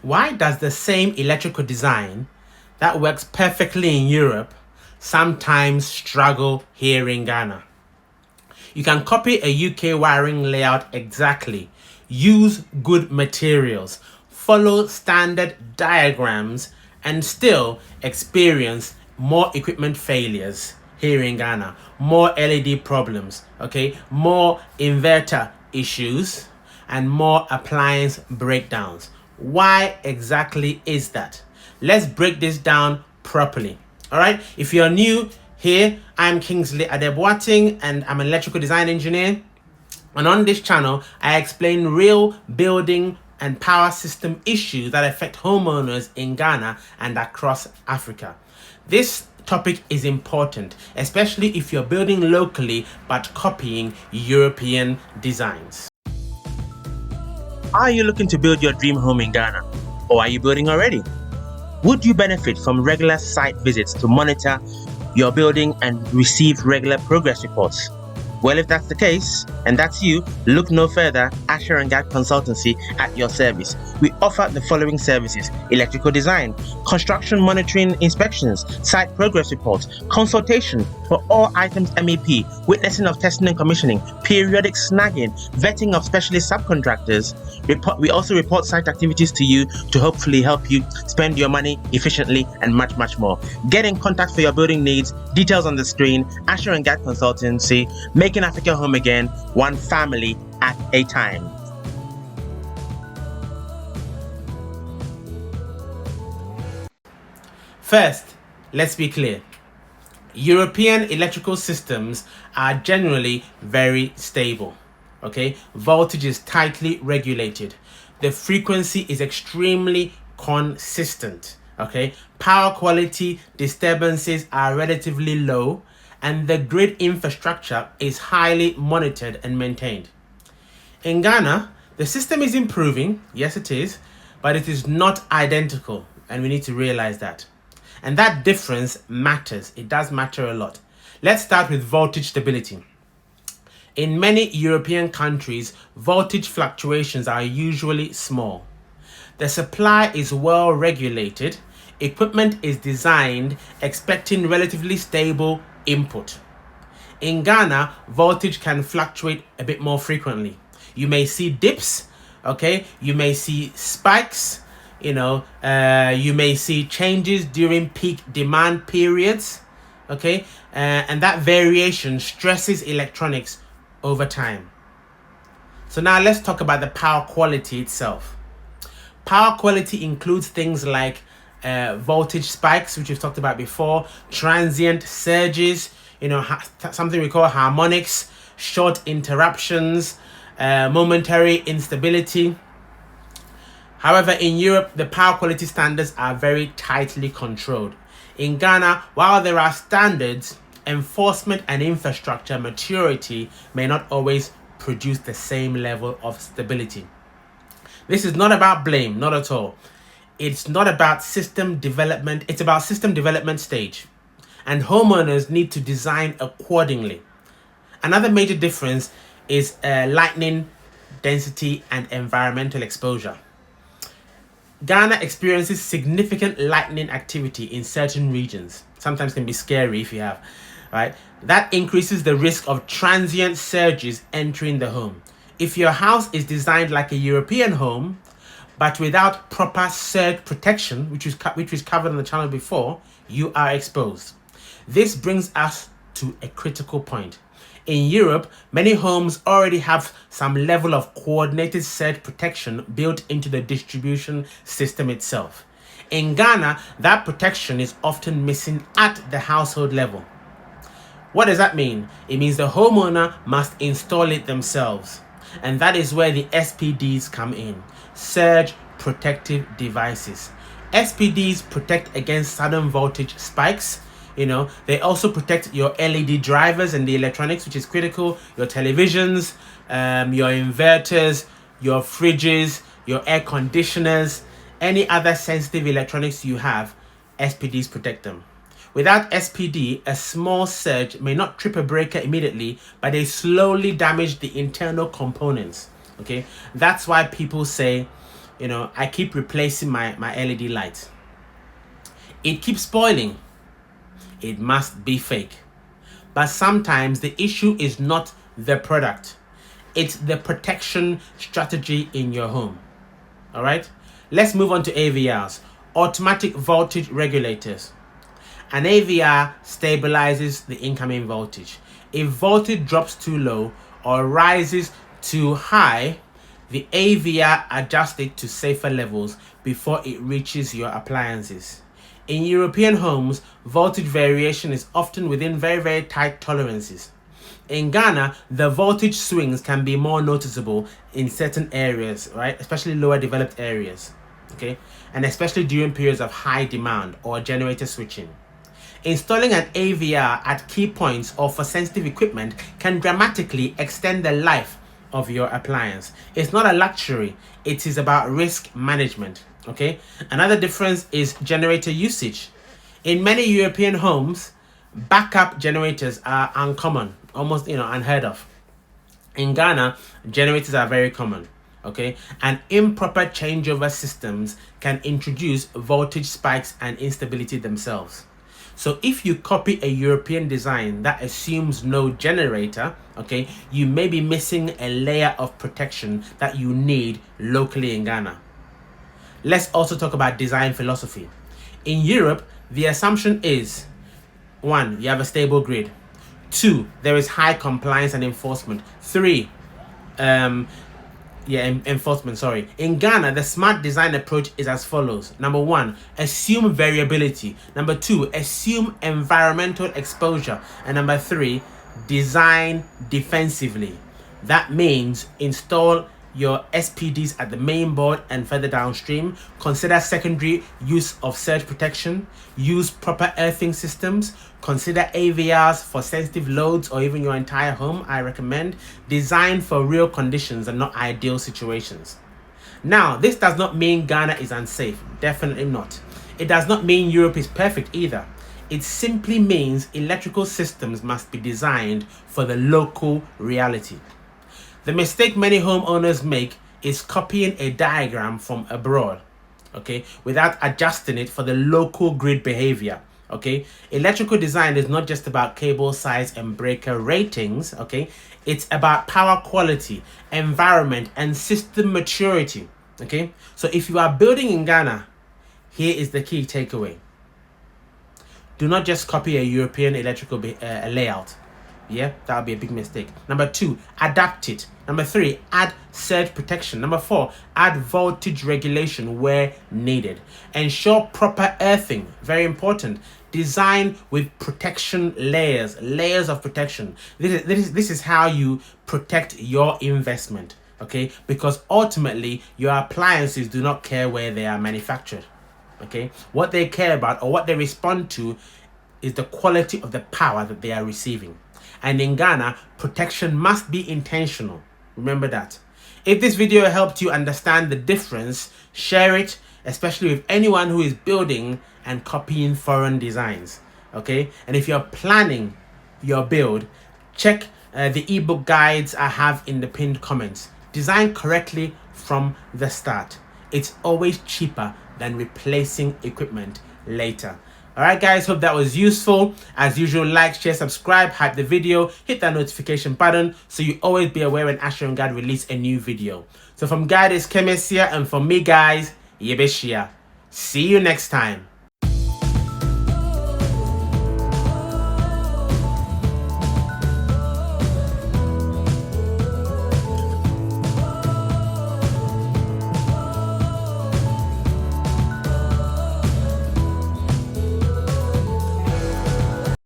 Why does the same electrical design that works perfectly in Europe sometimes struggle here in Ghana? You can copy a UK wiring layout exactly, use good materials, follow standard diagrams, and still experience more equipment failures here in Ghana, more LED problems, okay, more inverter issues, and more appliance breakdowns. Why exactly is that? Let's break this down properly. All right, if you're new here, I'm Kingsley Adeboating and I'm an electrical design engineer. And on this channel, I explain real building and power system issues that affect homeowners in Ghana and across Africa. This topic is important, especially if you're building locally but copying European designs. Are you looking to build your dream home in Ghana? Or are you building already? Would you benefit from regular site visits to monitor your building and receive regular progress reports? Well, if that's the case, and that's you, look no further. Asher & Gad Consultancy at your service. We offer the following services: electrical design, construction monitoring inspections, site progress reports, consultation for all items MEP, witnessing of testing and commissioning, periodic snagging, vetting of specialist subcontractors. We also report site activities to you to hopefully help you spend your money efficiently and much, much more. Get in contact for your building needs. Details on the screen. Asher & Gad Consultancy, making Africa home again, one family at a time. First, let's be clear. European electrical systems are generally very stable. Okay, voltage is tightly regulated. The frequency is extremely consistent. Okay, power quality disturbances are relatively low, and the grid infrastructure is highly monitored and maintained. In Ghana, the system is improving, yes it is, but it is not identical, and we need to realize that. And that difference matters. It does matter a lot. Let's start with voltage stability. In many European countries, voltage fluctuations are usually small. The supply is well regulated. Equipment is designed expecting relatively stable input. In Ghana, voltage can fluctuate a bit more frequently. You may see dips, okay? You may see spikes, you may see changes during peak demand periods, okay? And that variation stresses electronics over time. So now let's talk about the power quality itself. Power quality includes things like voltage spikes, which we've talked about before, transient surges, something we call harmonics, short interruptions, momentary instability. However, in Europe, the power quality standards are very tightly controlled. In Ghana, while there are standards, enforcement and infrastructure maturity may not always produce the same level of stability. This is not about blame, not at all. It's not about system development. It's about system development stage. And homeowners need to design accordingly. Another major difference is lightning density and environmental exposure. Ghana experiences significant lightning activity in certain regions. Sometimes can be scary if you have, right? That increases the risk of transient surges entering the home. If your house is designed like a European home, but without proper surge protection, which was covered on the channel before, you are exposed. This brings us to a critical point. In Europe, many homes already have some level of coordinated surge protection built into the distribution system itself. In Ghana, that protection is often missing at the household level. What does that mean? It means the homeowner must install it themselves. And that is where the SPDs come in, surge protective devices. SPDs protect against sudden voltage spikes. They also protect your LED drivers and the electronics, which is critical, your televisions, your inverters, your fridges, your air conditioners, any other sensitive electronics you have, SPDs protect them. Without SPD, a small surge may not trip a breaker immediately, but they slowly damage the internal components. Okay, that's why people say I keep replacing my LED light. It keeps spoiling. It must be fake. But sometimes the issue is not the product. It's the protection strategy in your home. All right? Let's move on to AVRs, automatic voltage regulators. An AVR stabilizes the incoming voltage. If voltage drops too low or rises too high, the AVR adjusts it to safer levels before it reaches your appliances. In European homes, voltage variation is often within very, very tight tolerances. In Ghana, the voltage swings can be more noticeable in certain areas, right? Especially lower developed areas, okay? And especially during periods of high demand or generator switching. Installing an AVR at key points or for sensitive equipment can dramatically extend the life of your appliance. It's not a luxury, it is about risk management, okay? Another difference is generator usage. In many European homes, backup generators are uncommon, almost unheard of. In Ghana, generators are very common, okay? And improper changeover systems can introduce voltage spikes and instability themselves. So if you copy a European design that assumes no generator, okay, you may be missing a layer of protection that you need locally in Ghana. Let's also talk about design philosophy. In Europe, the assumption is 1, you have a stable grid. 2, there is high compliance and enforcement. 3, enforcement, sorry. In Ghana, the smart design approach is as follows. Number 1, assume variability. Number 2, assume environmental exposure. And number 3, design defensively. That means install your SPDs at the main board and further downstream. Consider secondary use of surge protection. Use proper earthing systems. Consider AVRs for sensitive loads or even your entire home, I recommend. Design for real conditions and not ideal situations. Now, this does not mean Ghana is unsafe. Definitely not. It does not mean Europe is perfect either. It simply means electrical systems must be designed for the local reality. The mistake many homeowners make is copying a diagram from abroad, okay, without adjusting it for the local grid behavior, okay. Electrical design is not just about cable size and breaker ratings, okay. It's about power quality, environment, and system maturity, okay. So if you are building in Ghana, here is the key takeaway. Do not just copy a European electrical layout. Yeah, that would be a big mistake. Number 2, adapt it. Number 3, add surge protection. Number 4, add voltage regulation where needed. Ensure proper earthing. Very important. Design with protection layers of protection. This is how you protect your investment, okay? Because ultimately, your appliances do not care where they are manufactured, okay? What they care about or what they respond to is the quality of the power that they are receiving. And in Ghana, protection must be intentional. Remember that. If this video helped you understand the difference, share it, especially with anyone who is building and copying foreign designs. Okay? And if you're planning your build, check the ebook guides I have in the pinned comments. Design correctly from the start. It's always cheaper than replacing equipment later. Alright guys, hope that was useful. As usual, like, share, subscribe, hype the video, hit that notification button so you always be aware when Asher and Gad release a new video. So from Gad is Kemesia, and from me guys, Yebeshia. See you next time.